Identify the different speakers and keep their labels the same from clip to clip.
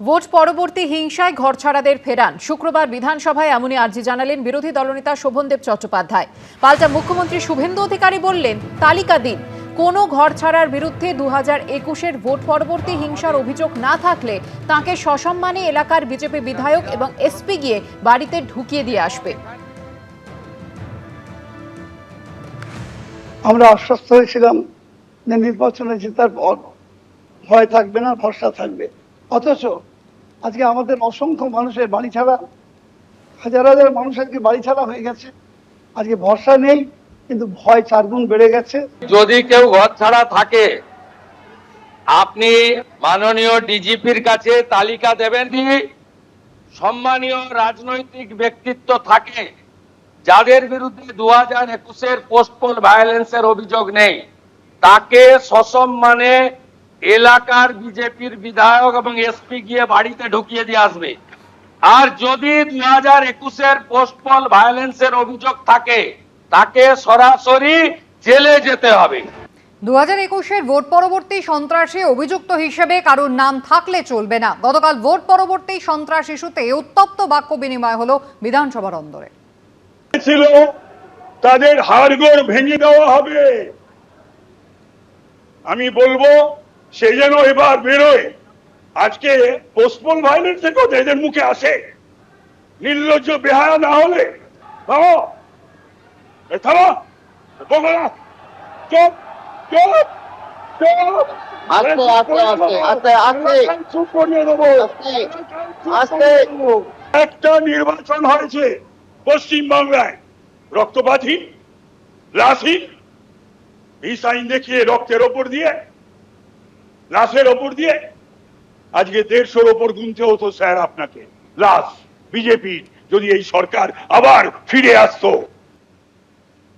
Speaker 1: Vote পরবর্তী হিংসায় ঘরছাড়াদের ফেরান। শুক্রবার বিধানসভায় এমনই আর্জি জানালেন বিরোধী দলনেতা শোভনদেব চট্টোপাধ্যায়। পাল্টা মুখ্যমন্ত্রী শুভেন্দু অধিকারী বললেন, তালিকা দিন। কোনো ঘরছাড়ার বিরুদ্ধে 2021-এর ভোট পরবর্তী হিংসার অভিযোগ না থাকলে তাকে সসম্মানে এলাকার বিজেপি বিধায়ক এবং এসপি গিয়ে বাড়িতে ঢুকিয়ে দিয়ে আসবে।
Speaker 2: আমরা আশ্বস্ত হয়েছিলাম যে নির্বাচনে জেতার পর ভয় থাকবে না, ভরসা থাকবে। অথচ আজকে আমাদের অসংখ্য মানুষের বাড়ি ছাড়া, হাজার হাজার মানুষ আজকে বাড়ি ছাড়া হয়ে গেছে। আজকে ভরসা নেই, কিন্তু ভয় 4 গুণ বেড়ে গেছে।
Speaker 3: যদি কেউ ঘর ছাড়া থাকে, আপনি মাননীয় ডিজিপির কাছে তালিকা দেবেন। সম্মানীয় রাজনৈতিক ব্যক্তিত্ব থাকে যাদের বিরুদ্ধে 2021-এর পোস্টপোল ভায়োলেন্সের অভিযোগ নেই, তাকে সসম্মানে এলাকার বিজেপির বিধায়ক এবং এসপি গিয়ে বাড়িতে ঢুকিয়ে দিয়ে আসবে। আর যদি 2021-এর পোস্টপোল ভায়োলেন্সের অভিযোগ থাকে, তাকে সরাসরি জেলে যেতে হবে।
Speaker 1: 2021-এর ভোট পরবর্তী সন্ত্রাসে অভিযুক্ত হিসেবে কারোর নাম থাকলে চলবে না। গতকাল ভোট পরবর্তী সন্ত্রাস ইস্যুতে উত্তপ্ত বাক্য বিনিময় হলো বিধানসভার অন্দরে।
Speaker 4: ছিল তাদের হাড়গোড় ভেঙে দেওয়া হবে। আমি বলবো সে যেন এবার বেরোয়। আজকে পোস্টপোল ভায়োলেন্সের কথা এদের মুখে আসে, নির্লজ্জ বেহায়া না হলে থামো, থামো, চুপ চুপ চুপ। একটা নির্বাচন হয়েছে পশ্চিম বাংলায়, রক্তপাতহীন, লাশহীন, ভিস আইন দেখিয়ে রক্তের ওপর দিয়ে, লাশের ওপর দিয়ে আজকে 150-র ওপর গুনতে হতো স্যার আপনাকে লাশ। বিজেপির যদি এই সরকার আবার ফিরে আসতো।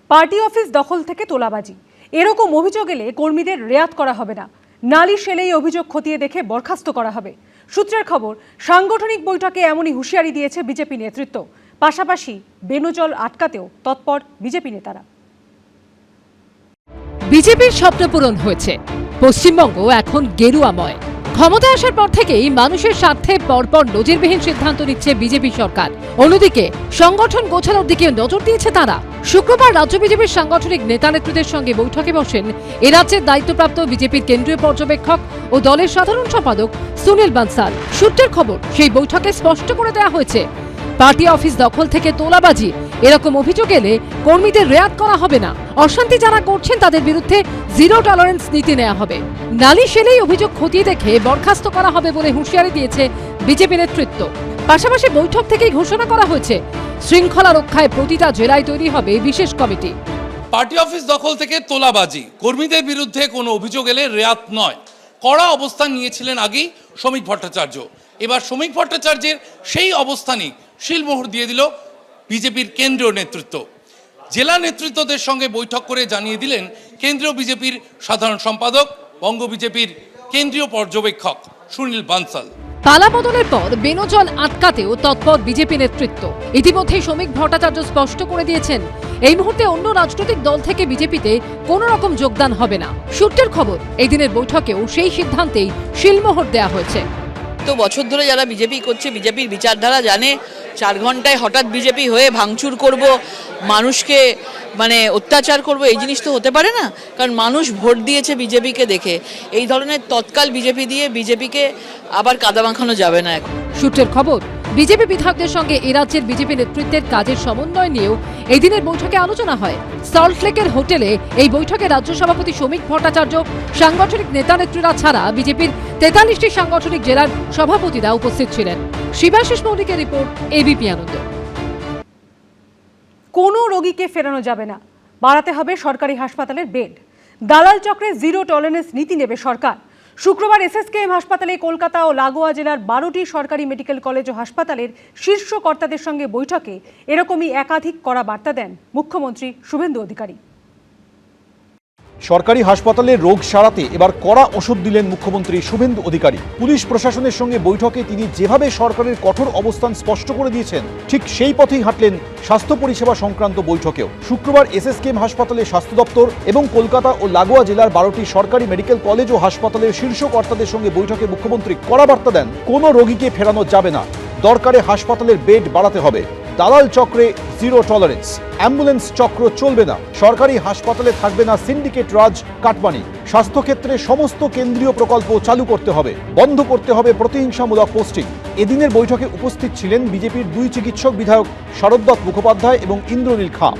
Speaker 5: পার্টি অফিস দখল থেকে তোলাবাজি, এরকম অভিযোগ এলে কর্মীদের রেয়াত করা হবে না। নালিশ এলেই অভিযোগ খতিয়ে দেখে বরখাস্ত করা হবে। সূত্রের খবর, সাংগঠনিক বৈঠকে এমনই হুঁশিয়ারি দিয়েছে বিজেপি নেতৃত্ব। পাশাপাশি বেনজল আটকাতেও তৎপর বিজেপি নেতারা।
Speaker 6: বিজেপির স্বপ্ন পূরণ হয়েছে, পশ্চিমবঙ্গ এখন গেরুয়াময়। ক্ষমতায় আসার পর থেকেই মানুষের স্বার্থে পরপর নজিরবিহীন সিদ্ধান্ত নিচ্ছে বিজেপি সরকার। অন্যদিকে সংগঠন গোছানোর দিকে নজর দিয়েছে তারা। শুক্রবার রাজ্য বিজেপির সাংগঠনিক নেতা নেতৃত্বের সঙ্গে বৈঠকে বসেন এ রাজ্যের দায়িত্বপ্রাপ্ত বিজেপির কেন্দ্রীয় পর্যবেক্ষক ও দলের সাধারণ সম্পাদক সুনীল বানসাল। সূত্রের খবর, সেই বৈঠকে স্পষ্ট করে দেওয়া হয়েছে, পার্টি অফিস দখল থেকে তোলাবাজি এরকম অভিযোগ এলে কর্মীদের রেয়াত করা হবে না। অশান্তি যারা করছেন তাদের বিরুদ্ধে জিরো টলারেন্স নীতি নেওয়া হবে। নালিশ এলেই অভিযোগ খতিয়ে দেখে বরখাস্ত করা হবে বলে হুঁশিয়ারি দিয়েছে বিজেপি নেতৃত্ব। পাশাপাশি বৈঠক থেকেই ঘোষণা করা হয়েছে, শৃঙ্খলা রক্ষায় প্রতিটা জেলায় তৈরি হবে বিশেষ কমিটি।
Speaker 7: পার্টি অফিস দখল থেকে তোলাবাজি, কর্মীদের বিরুদ্ধে কোনো অভিযোগ এলে রেয়াত নয়, কড়া অবস্থান নিয়েছিলেন আগেই শ্রমিক ভট্টাচার্য। এবার শ্রমিক ভট্টাচার্যের সেই অবস্থানই শিলমোহর দিয়ে দিল বিজেপির কেন্দ্রীয় নেতৃত্ব। জেলা নেতৃত্বদের সঙ্গে বৈঠক করে জানিয়ে দিলেন কেন্দ্রীয় বিজেপির সাধারণ সম্পাদক, বঙ্গ বিজেপির কেন্দ্রীয় পর্যবেক্ষক সুনীল বানসাল।
Speaker 6: পালাবদলের পর বেনজল আটকাতেও তৎপর বিজেপি নেতৃত্ব। ইতিমধ্যেই শ্রমিক ভট্টাচার্য স্পষ্ট করে দিয়েছেন, এই মুহূর্তে অন্য রাজনৈতিক দল থেকে বিজেপিতে কোনো রকম যোগদান হবে না। সূত্রের খবর, এই দিনের বৈঠকেও সেই সিদ্ধান্তেই শিলমোহর দেওয়া হয়েছে।
Speaker 8: তো বছর ধরে যারা বিজেপি করছে, বিজেপির বিচারধারা জানে, 4 ঘন্টায় হঠাৎ বিজেপি হয়ে ভাঙচুর করব, মানুষকে অত্যাচার করব, এই জিনিস তো হতে পারে না। কারণ মানুষ ভোট দিয়েছে বিজেপিকে দেখে। এই ধরনের তৎকাল বিজেপি দিয়ে বিজেপিকে আবার কাদা মাখানো যাবে না এখন।
Speaker 6: সূত্রের খবর, বিজেপি বিধায়কদের সঙ্গে এ রাজ্যের বিজেপি নেতৃত্বের কাজের সমন্বয় নিয়েও এই দিনের বৈঠকে আলোচনা হয়। সল্টলেকের হোটেলে এই বৈঠকে রাজ্য সভাপতি শ্রমিক ভট্টাচার্য, সাংগঠনিক নেতা নেত্রীরা ছাড়া বিজেপির 43টি সাংগঠনিক জেলার সভাপতিরা উপস্থিত ছিলেন। শিবাশিস মৌলিকের রিপোর্ট, এবিপি আনন্দ।
Speaker 5: কোনো রোগীকে ফেরানো যাবে না, বাড়াতে হবে সরকারি হাসপাতালের বেড। দালাল চক্রে জিরো টলারেন্স নীতি নেবে সরকার। শুক্রবার এসএসকেএম হাসপাতালে কলকাতা ও লাগোয়া জেলার 12টি সরকারি মেডিকেল কলেজ ও হাসপাতালের শীর্ষ কর্তাদের সঙ্গে বৈঠকে এরকমই একাধিক কড়া বার্তা দেন মুখ্যমন্ত্রী শুভেন্দু অধিকারী।
Speaker 9: সরকারি হাসপাতালে রোগ সারাতে এবার কড়া ওষুধ দিলেন মুখ্যমন্ত্রী শুভেন্দু অধিকারী। পুলিশ প্রশাসনের সঙ্গে বৈঠকে তিনি যেভাবে সরকারের কঠোর অবস্থান স্পষ্ট করে দিয়েছেন, ঠিক সেই পথেই হাঁটলেন স্বাস্থ্য পরিষেবা সংক্রান্ত বৈঠকেও। শুক্রবার এসএসকেএম হাসপাতালে স্বাস্থ্য দপ্তর এবং কলকাতা ও লাগোয়া জেলার 12টি সরকারি মেডিকেল কলেজ ও হাসপাতালের শীর্ষ কর্তাদের সঙ্গে বৈঠকে মুখ্যমন্ত্রী কড়া বার্তা দেন, কোনো রোগীকে ফেরানো যাবে না, দরকারে হাসপাতালের বেড বাড়াতে হবে, দালাল চক্রে জিরো টলারেন্স, অ্যাম্বুলেন্স চক্র চলবে না, সরকারি হাসপাতালে থাকবে না সিন্ডিকেট রাজ কাটমানি, স্বাস্থ্যক্ষেত্রে সমস্ত কেন্দ্রীয় প্রকল্প চালু করতে হবে, বন্ধ করতে হবে প্রতিহিংসামূলক পোস্টিং। এদিনের বৈঠকে উপস্থিত ছিলেন বিজেপির 2 চিকিৎসক বিধায়ক শরদ্দত্ত মুখোপাধ্যায় এবং ইন্দ্রনীল খাঁ।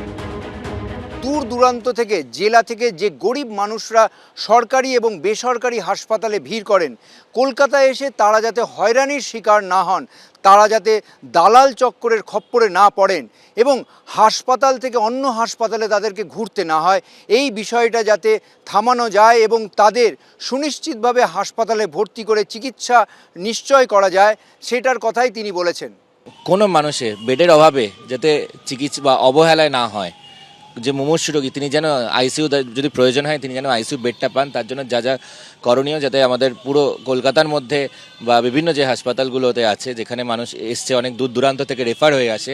Speaker 10: দূর দূরান্ত থেকে, জেলা থেকে যে গরিব মানুষরা সরকারি এবং বেসরকারি হাসপাতালে ভিড় করেন, কলকাতায় এসে তারা যাতে হয়রানির শিকার না হন, তারা যাতে দালাল চক্করের খপ্পরে না পড়েন এবং হাসপাতাল থেকে অন্য হাসপাতালে তাদেরকে ঘুরতে না হয়, এই বিষয়টা যাতে থামানো যায় এবং তাদের সুনিশ্চিতভাবে হাসপাতালে ভর্তি করে চিকিৎসা নিশ্চয় করা যায়, সেটার কথাই তিনি বলেছেন।
Speaker 11: কোনো মানুষের বেডের অভাবে যাতে চিকিৎসা বা অবহেলায় না হয়, যে মুমূর্ষু রোগী তিনি যেন আইসিইউ যদি প্রয়োজন হয় তিনি যেন আইসিইউ বেডটা পান, তার জন্য যা যা করণীয়, যাতে আমাদের পুরো কলকাতার মধ্যে বা বিভিন্ন যে হাসপাতালগুলোতে আছে যেখানে মানুষ এসছে অনেক দূর দূরান্ত থেকে রেফার হয়ে আসে,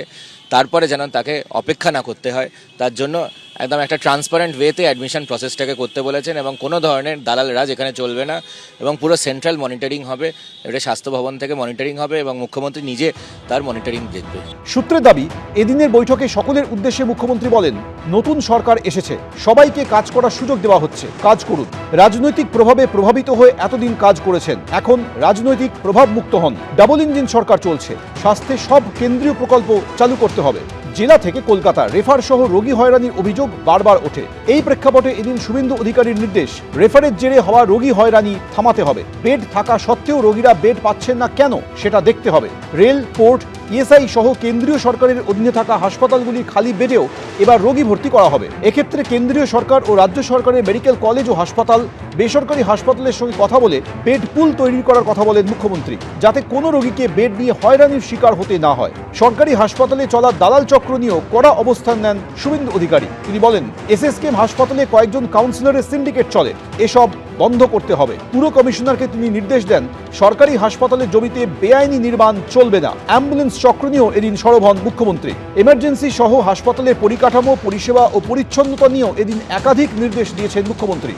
Speaker 11: তারপরে যেন তাকে অপেক্ষা না করতে হয়, তার জন্য একদম একটা ট্রান্সপারেন্ট ওয়েতে অ্যাডমিশন প্রসেসটাকে করতে বলেছেন এবং কোনো ধরনের দালাল রাজ এখানে চলবে না এবং পুরো সেন্ট্রাল মনিটরিং হবে, এটা স্বাস্থ্য ভবন থেকে মনিটরিং হবে এবং মুখ্যমন্ত্রী নিজে তার মনিটরিং দেখবে।
Speaker 9: সূত্রের দাবি, এদিনের বৈঠকে সকলের উদ্দেশ্যে মুখ্যমন্ত্রী বলেন, নতুন সরকার এসেছে, সবাইকে কাজ করার সুযোগ দেওয়া হচ্ছে, কাজ করুন। রাজনৈতিক প্রভাবে প্রভাবিত হয়ে এতদিন কাজ করেছেন, এখন রাজনৈতিক প্রভাব মুক্ত হন। ডাবল ইঞ্জিন সরকার চলছে, স্বাস্থ্যে সব কেন্দ্রীয় প্রকল্প চালু করতে হবে। জেলা থেকে কলকাতা রেফার সহ রোগী হয়রানির অভিযোগ বারবার ওঠে। এই প্রেক্ষাপটে এদিন শুভেন্দু অধিকারীর নির্দেশ, রেফারের জেরে হওয়া রোগী হয়রানি থামাতে হবে। বেড থাকা সত্ত্বেও রোগীরা বেড পাচ্ছেন না কেন, সেটা দেখতে হবে। রেল, পোর্ট, ইএসআই সহ কেন্দ্রীয় সরকারের অধীনে থাকা হাসপাতালগুলির খালি বেডেও এবার রোগী ভর্তি করা হবে। এক্ষেত্রে কেন্দ্রীয় সরকার ও রাজ্য সরকারের মেডিকেল কলেজ ও হাসপাতাল, বেসরকারি হাসপাতালের সঙ্গে কথা বলে বেড পুল তৈরি করার কথা বলেন মুখ্যমন্ত্রী, যাতে কোনো রোগীকে বেড নিয়ে হয়রানির শিকার হতে না হয়। সরকারি হাসপাতালে চলা দালাল চক্র নিয়েও কড়া অবস্থান নেন শুভেন্দু অধিকারী। তিনি বলেন, এসএসকেএম হাসপাতালে কয়েকজন কাউন্সিলরের সিন্ডিকেট চলে, এসব বন্ধ করতে হবে। পুরো কমিশনারকে তিনি নির্দেশ দেন, সরকারি হাসপাতালের জমিতে বেআইনি নির্মাণ চলবে না। অ্যাম্বুলেন্স চক্র নিয়েও এদিন সরব হন মুখ্যমন্ত্রী। এমার্জেন্সি সহ হাসপাতালের পরিকাঠামো, পরিষেবা ও পরিচ্ছন্নতা নিয়েও এদিন একাধিক নির্দেশ দিয়েছেন মুখ্যমন্ত্রী।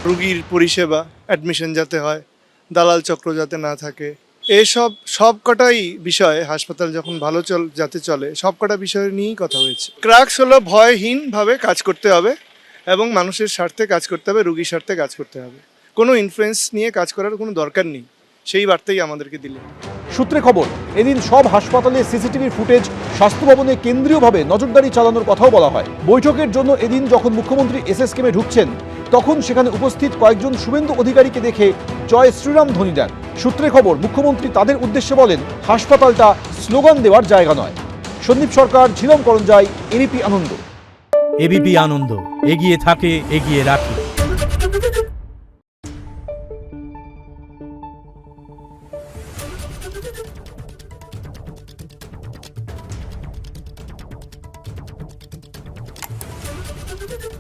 Speaker 12: রোগীর পরিষেবা, অ্যাডমিশন যাতে হয়, দালাল চক্র যাতে না থাকে, এইসব সবকটাই বিষয়ে হাসপাতাল যখন ভালো যাতে চলে, সবকটা বিষয় নিয়েই কথা হয়েছে। ক্রাক্স হলো ভয়হীনভাবে কাজ করতে হবে এবং মানুষের স্বার্থে কাজ করতে হবে, রোগীর স্বার্থে কাজ করতে হবে। কোনো ইনফ্লুয়েন্স নিয়ে কাজ করার কোনো দরকার নেই, সেই বার্তাই আমাদেরকে দিলেন।
Speaker 9: সূত্রে খবর, এদিন সব হাসপাতালে সিসিটিভির ফুটেজ, স্বাস্থ্য ভবনে কেন্দ্রীয়ভাবে নজরদারি চালানোর কথাও বলা হয়। বৈঠকের জন্য এদিন যখন মুখ্যমন্ত্রী এসএসকেএমে ঢুকছেন, তখন সেখানে উপস্থিত কয়েকজন শুভেন্দু অধিকারীকে দেখে জয় শ্রীরাম ধ্বনি দেন। সূত্রে খবর, মুখ্যমন্ত্রী তাদের উদ্দেশ্যে বলেন, হাসপাতালটা স্লোগান দেওয়ার জায়গা নয়। সন্দীপ সরকার, ঝিলম করঞ্জাই, এবিপি আনন্দ।
Speaker 13: এবিপি আনন্দ, এগিয়ে থাকে, এগিয়ে রাখে।
Speaker 14: Thank you.